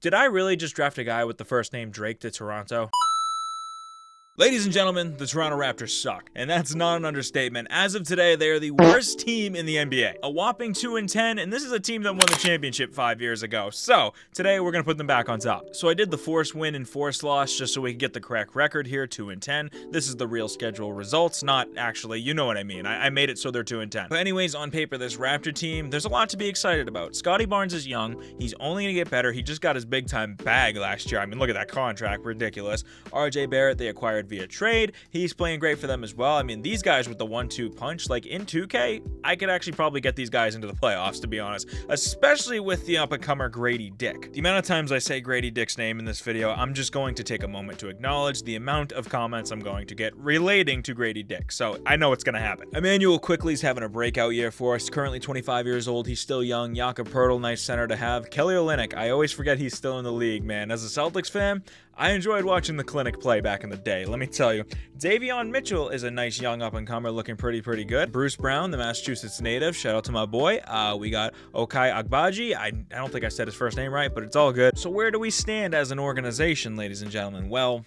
Did I really just draft a guy with the first name Drake to Toronto? Ladies and gentlemen, the Toronto Raptors suck, and that's not an understatement. As of today, they are the worst team in the NBA. A whopping 2-10, and this is a team that won the championship 5 years ago. So, today we're going to put them back on top. So I did the forced win and forced loss just so we could get the correct record here, 2-10. This is the real schedule results, not actually, you know what I mean. I made it so they're 2-10. But anyways, on paper, this Raptor team, there's a lot to be excited about. Scotty Barnes is young. He's only going to get better. He just got his big-time bag last year. I mean, look at that contract. Ridiculous. RJ Barrett, they acquired via trade. He's playing great for them as well. I mean, these guys with the 1-2 punch, like in 2K, I could actually probably get these guys into the playoffs, to be honest, especially with the up-and-comer Grady Dick. The amount of times I say Grady Dick's name in this video, I'm just going to take a moment to acknowledge the amount of comments I'm going to get relating to Grady Dick, so I know it's going to happen. Emmanuel Quickly's having a breakout year for us, currently 25 years old. He's still young. Jakob Poeltl, nice center to have. Kelly Olynyk, I always forget he's still in the league, man. As a Celtics fan, I enjoyed watching the clinic play back in the day, let me tell you. Davion Mitchell is a nice young up-and-comer looking pretty good. Bruce Brown, the Massachusetts native, shout out to my boy. We got Okai Agbaji. I don't think I said his first name right, but it's all good. So where do we stand as an organization, ladies and gentlemen? Well,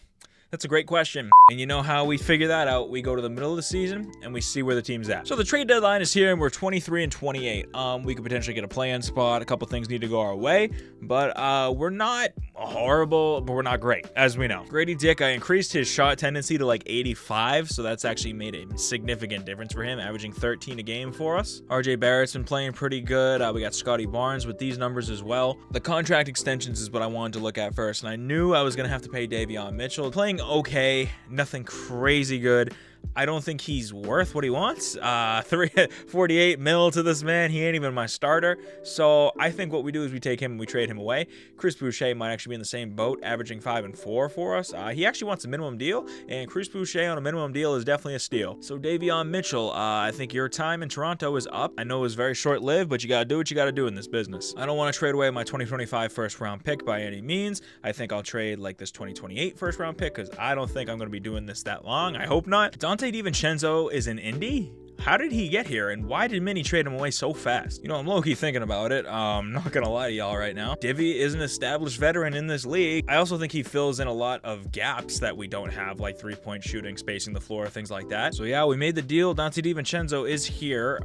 that's a great question. And you know how we figure that out? We go to the middle of the season and we see where the team's at. So the trade deadline is here and we're 23-28. We could potentially get a play-in spot. A couple things need to go our way, but we're not horrible, but we're not great, as we know. Grady Dick, I increased his shot tendency to like 85, so that's actually made a significant difference for him, averaging 13 a game for us. RJ Barrett's been playing pretty good. We got Scotty Barnes with these numbers as well. The contract extensions is what I wanted to look at first, and I knew I was going to have to pay Davion Mitchell. Playing okay, nothing crazy good. I don't think he's worth what he wants. 48 mil to this man. He ain't even my starter. So I think what we do is we take him and we trade him away. Chris Boucher might actually be in the same boat, averaging 5 and 4 for us. He actually wants a minimum deal, and Chris Boucher on a minimum deal is definitely a steal. So Davion Mitchell, I think your time in Toronto is up. I know it was very short-lived, but you gotta do what you gotta do in this business. I don't want to trade away my 2025 first-round pick by any means. I think I'll trade like this 2028 first-round pick because I don't think I'm going to be doing this that long. I hope not. Dante DiVincenzo is in Indy? How did he get here, and why did Minnie trade him away so fast? You know, I'm low-key thinking about it. I'm not gonna lie to y'all right now. Divvy is an established veteran in this league. I also think he fills in a lot of gaps that we don't have, like three-point shooting, spacing the floor, things like that. So yeah, we made the deal. Dante DiVincenzo is here.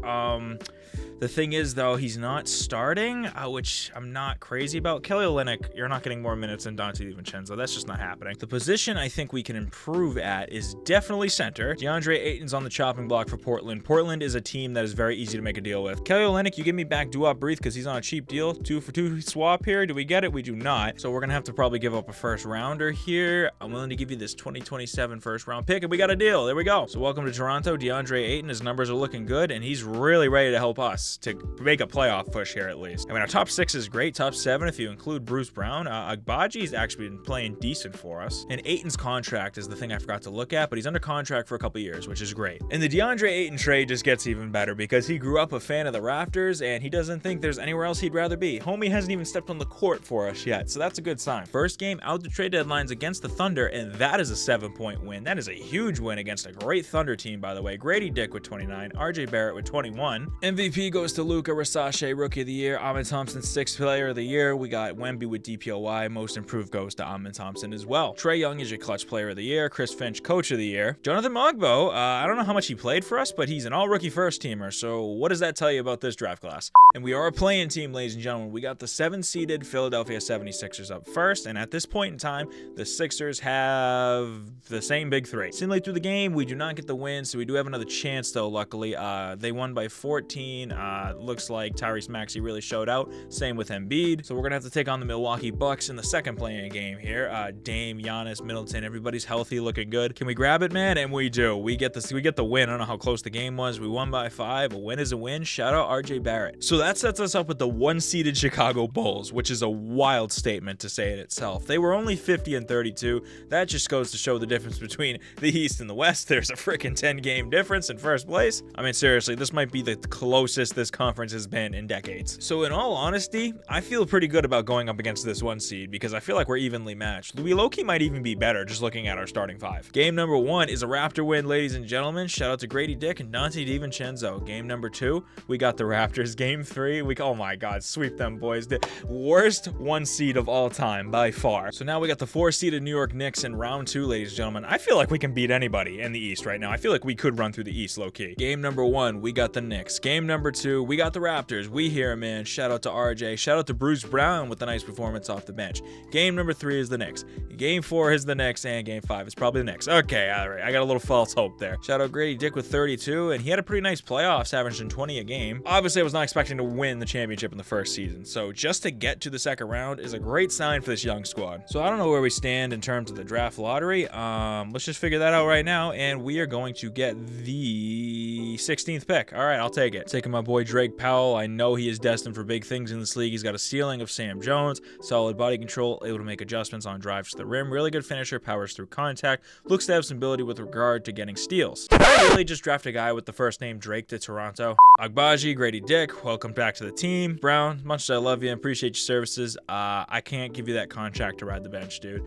The thing is, though, he's not starting, which I'm not crazy about. Kelly Olynyk, you're not getting more minutes than Dante DiVincenzo. That's just not happening. The position I think we can improve at is definitely center. DeAndre Ayton's on the chopping block for Portland. Portland is a team that is very easy to make a deal with. Kelly Olynyk, you give me back do-up breathe because he's on a cheap deal. 2-for-2 swap here. Do we get it? We do not. So we're going to have to probably give up a first rounder here. I'm willing to give you this 2027 first round pick, and we got a deal. There we go. So welcome to Toronto. DeAndre Ayton, his numbers are looking good, and he's really ready to help us to make a playoff push here at least. I mean, our top 6 is great. Top 7 if you include Bruce Brown. Agbaji's actually been playing decent for us. And Ayton's contract is the thing I forgot to look at, but he's under contract for a couple years, which is great. And the DeAndre Ayton trade just gets even better because he grew up a fan of the Raptors and he doesn't think there's anywhere else he'd rather be. Homie hasn't even stepped on the court for us yet, so that's a good sign. First game out the trade deadline's against the Thunder, and that is a 7-point win. That is a huge win against a great Thunder team, by the way. Grady Dick with 29, RJ Barrett with 21. MVP goes to Luka Rasace, Rookie of the Year. Amen Thompson, 6th Player of the Year. We got Wemby with DPOY. Most Improved goes to Amen Thompson as well. Trae Young is your Clutch Player of the Year. Chris Finch, Coach of the Year. Jonathan Mogbo, I don't know how much he played for us, but he's an all-rookie first-teamer, so what does that tell you about this draft class? And we are a play-in team, ladies and gentlemen. We got the 7-seeded Philadelphia 76ers up first, and at this point in time, the Sixers have the same big three. Similarly through the game, we do not get the win, so we do have another chance, though, luckily. They won by 14. Looks like Tyrese Maxey really showed out. Same with Embiid. So we're going to have to take on the Milwaukee Bucks in the second play-in game here. Dame, Giannis, Middleton, everybody's healthy, looking good. Can we grab it, man? And we do. We get the win. I don't know how close the game was. We won by 5. A win is a win. Shout out RJ Barrett. So that sets us up with the 1-seeded Chicago Bulls, which is a wild statement to say it itself. They were only 50-32. That just goes to show the difference between the East and the West. There's a freaking 10-game difference in first place. I mean, seriously, this might be the closest this conference has been in decades. So in all honesty, I feel pretty good about going up against this 1 seed because I feel like we're evenly matched. We low-key might even be better just looking at our starting 5. Game number 1 is a Raptor win, ladies and gentlemen. Shout out to Grady Dick and Dante DiVincenzo. Game number 2, we got the Raptors. Game 3, oh my God, sweep them boys. The worst 1 seed of all time by far. So now we got the 4-seeded New York Knicks in round 2, ladies and gentlemen. I feel like we can beat anybody in the East right now. I feel like we could run through the East low-key. Game number 1, we got the Knicks. Game number 2, we got the Raptors. We here, man. Shout out to RJ. Shout out to Bruce Brown with a nice performance off the bench. Game number 3 is the Knicks. Game 4 is the Knicks, and game 5 is probably the Knicks. Okay, all right. I got a little false hope there. Shout out Grady Dick with 32, and he had a pretty nice playoffs, averaging 20 a game. Obviously, I was not expecting to win the championship in the first season, so just to get to the second round is a great sign for this young squad. So I don't know where we stand in terms of the draft lottery. Let's just figure that out right now, and we are going to get the 16th pick. All right, I'll take it. Taking my boy Drake Powell. I know he is destined for big things in this league. He's got a ceiling of Sam Jones, solid body control, able to make adjustments on drives to the rim, really good finisher, powers through contact, looks to have some ability with regard to getting steals. I really just draft a guy with the first name Drake to Toronto. Agbaji, Grady Dick, welcome back to the team. Brown, much as I love you and appreciate your services, I can't give you that contract to ride the bench, dude.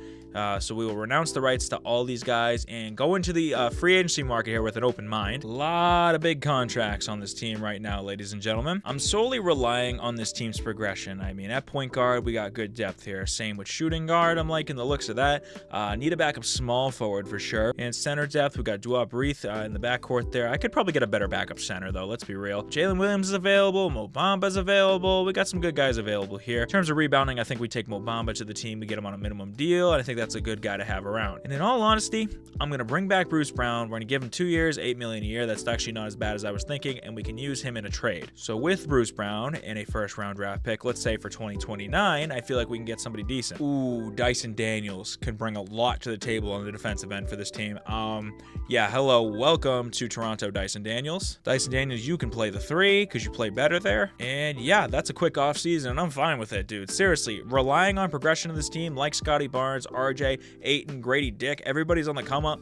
So we will renounce the rights to all these guys and go into the free agency market here with an open mind. A lot of big contracts on this team right now, ladies and gentlemen. I'm solely relying on this team's progression. I mean, at point guard, we got good depth here. Same with shooting guard. I'm liking the looks of that. Need a backup small forward for sure. And center depth, we got Duop Reith in the backcourt there. I could probably get a better backup center, though. Let's be real. Jalen Williams is available. Mo Bamba's available. We got some good guys available here. In terms of rebounding, I think we take Mo Bamba to the team. We get him on a minimum deal, and I think that's a good guy to have around. And in all honesty, I'm going to bring back Bruce Brown. We're going to give him 2 years, $8 million a year. That's actually not as bad as I was thinking, and we can use him in a trade. So with Bruce Brown and a first-round draft pick, let's say for 2029, I feel like we can get somebody decent. Ooh, Dyson Daniels can bring a lot to the table on the defensive end for this team. Yeah, hello, welcome to Toronto, Dyson Daniels. Dyson Daniels, you can play the 3 because you play better there. And yeah, that's a quick offseason, and I'm fine with it, dude. Seriously, relying on progression of this team, like Scotty Barnes, RJ, Ayton, Grady Dick, everybody's on the come up.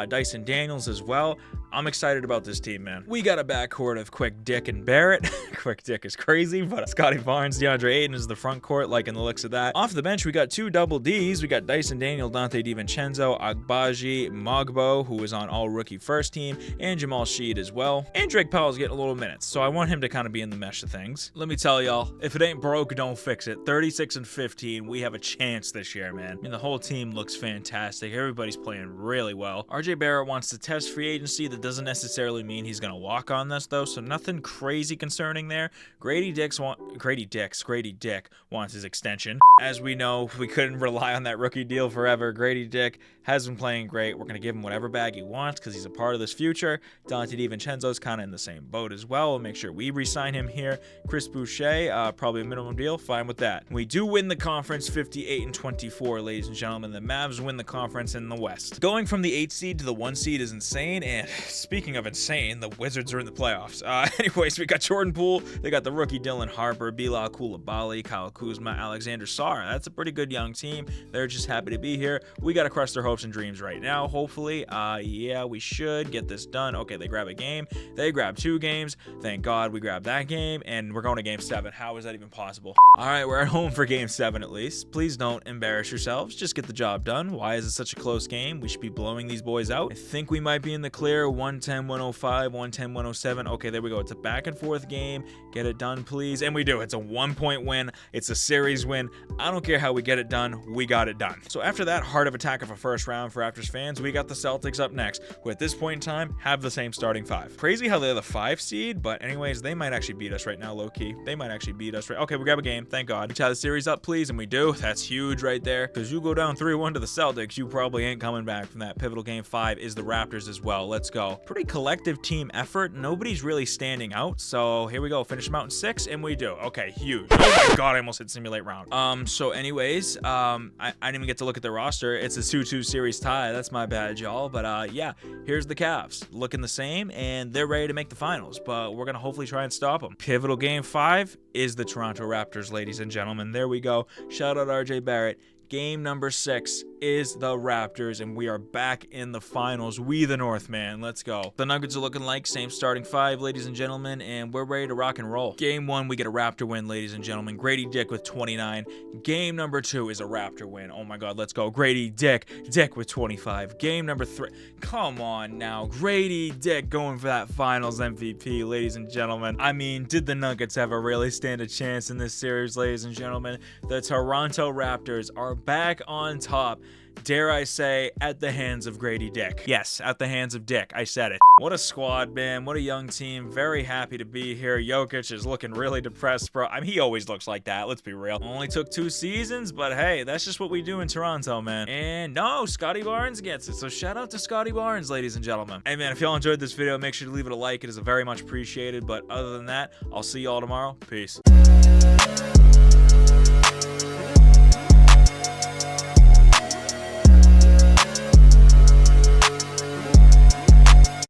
Dyson Daniels as well. I'm excited about this team, man. We got a backcourt of Quick Dick and Barrett. Quick Dick is crazy, but Scotty Barnes, DeAndre Ayton is the front court, liking the looks of that. Off the bench, we got 2 double Ds. We got Dyson Daniel, Dante DiVincenzo, Agbaji, Mogbo, who was on all-rookie first team, and Jamal Sheed as well. And Drake Powell's getting a little minutes, so I want him to kind of be in the mesh of things. Let me tell y'all, if it ain't broke, don't fix it. 36-15, we have a chance this year, man. I mean, the whole team looks fantastic. Everybody's playing really well. RJ Barrett wants to test free agency. That doesn't necessarily mean he's going to walk on this, though, so nothing crazy concerning there. Grady Dick wants his extension. As we know, we couldn't rely on that rookie deal forever. Grady Dick has been playing great. We're going to give him whatever bag he wants because he's a part of this future. Dante DiVincenzo's kind of in the same boat as well. We'll make sure we re-sign him here. Chris Boucher, probably a minimum deal. Fine with that. We do win the conference 58-24, ladies and gentlemen. The Mavs win the conference in the West. Going from the 8 seed to the 1 seed is insane, and speaking of insane, the Wizards are in the playoffs. Anyways, we got Jordan Poole. They got the rookie Dylan Harper, Bilal Coulibaly, Kyle Kuzma, Alexander Sarr. That's a pretty good young team. They're just happy to be here. We got to crush their hopes and dreams right now, hopefully. Yeah, we should get this done. Okay, they grab a game. They grab 2 games. Thank God we grabbed that game, and we're going to game 7. How is that even possible? All right, we're at home for game 7 at least. Please don't embarrass yourselves. Just get the job done. Why is it such a close game? We should be blowing these boys out. I think we might be in the clear. 110-105, 110-107. Okay, there we go. It's a back and forth game. Get it done, please. And we do. It's a 1-point win. It's a series win. I don't care how we get it done. We got it done. So after that heart of attack of a first round for Raptors fans, we got the Celtics up next, who at this point in time have the same starting 5. Crazy how they're the 5 seed, but anyways, they might actually beat us right now, low-key. They might actually beat us right. Okay, we grab a game. Thank God. We tie the series up, please, and we do. That's huge right there, because you go down 3-1 to the Celtics, you probably ain't coming back from that. Pivotal game 5 is the Raptors as well. Let's go. Pretty collective team effort. Nobody's really standing out, so here we go. Finish them out in 6, and we do. Okay, huge. Oh my God, I almost hit simulate round. So anyways, I didn't even get to look at the roster. It's a 2-2 series tie. That's my bad, y'all. But yeah, here's the Cavs looking the same, and they're ready to make the finals, but we're gonna hopefully try and stop them. Pivotal game 5 is the Toronto Raptors, ladies and gentlemen. There we go. Shout out RJ Barrett. Game number 6 is the Raptors, and we are back in the finals. We the Northman. Let's go. The Nuggets are looking like same starting 5, ladies and gentlemen, and we're ready to rock and roll. Game 1, we get a Raptor win, ladies and gentlemen. Grady Dick with 29. Game number 2 is a Raptor win. Oh my God, let's go. Grady Dick with 25. Game number 3. Come on now. Grady Dick going for that finals MVP, ladies and gentlemen. I mean, did the Nuggets ever really stand a chance in this series, ladies and gentlemen? The Toronto Raptors are back on top. Dare I say, at the hands of Grady Dick. Yes, at the hands of Dick. I said it. What a squad, man. What a young team. Very happy to be here. Jokic is looking really depressed, bro. I mean, he always looks like that. Let's be real. Only took 2 seasons, but hey, that's just what we do in Toronto, man. And no, Scotty Barnes gets it. So shout out to Scotty Barnes, ladies and gentlemen. Hey, man, if y'all enjoyed this video, make sure to leave it a like. It is very much appreciated. But other than that, I'll see y'all tomorrow. Peace.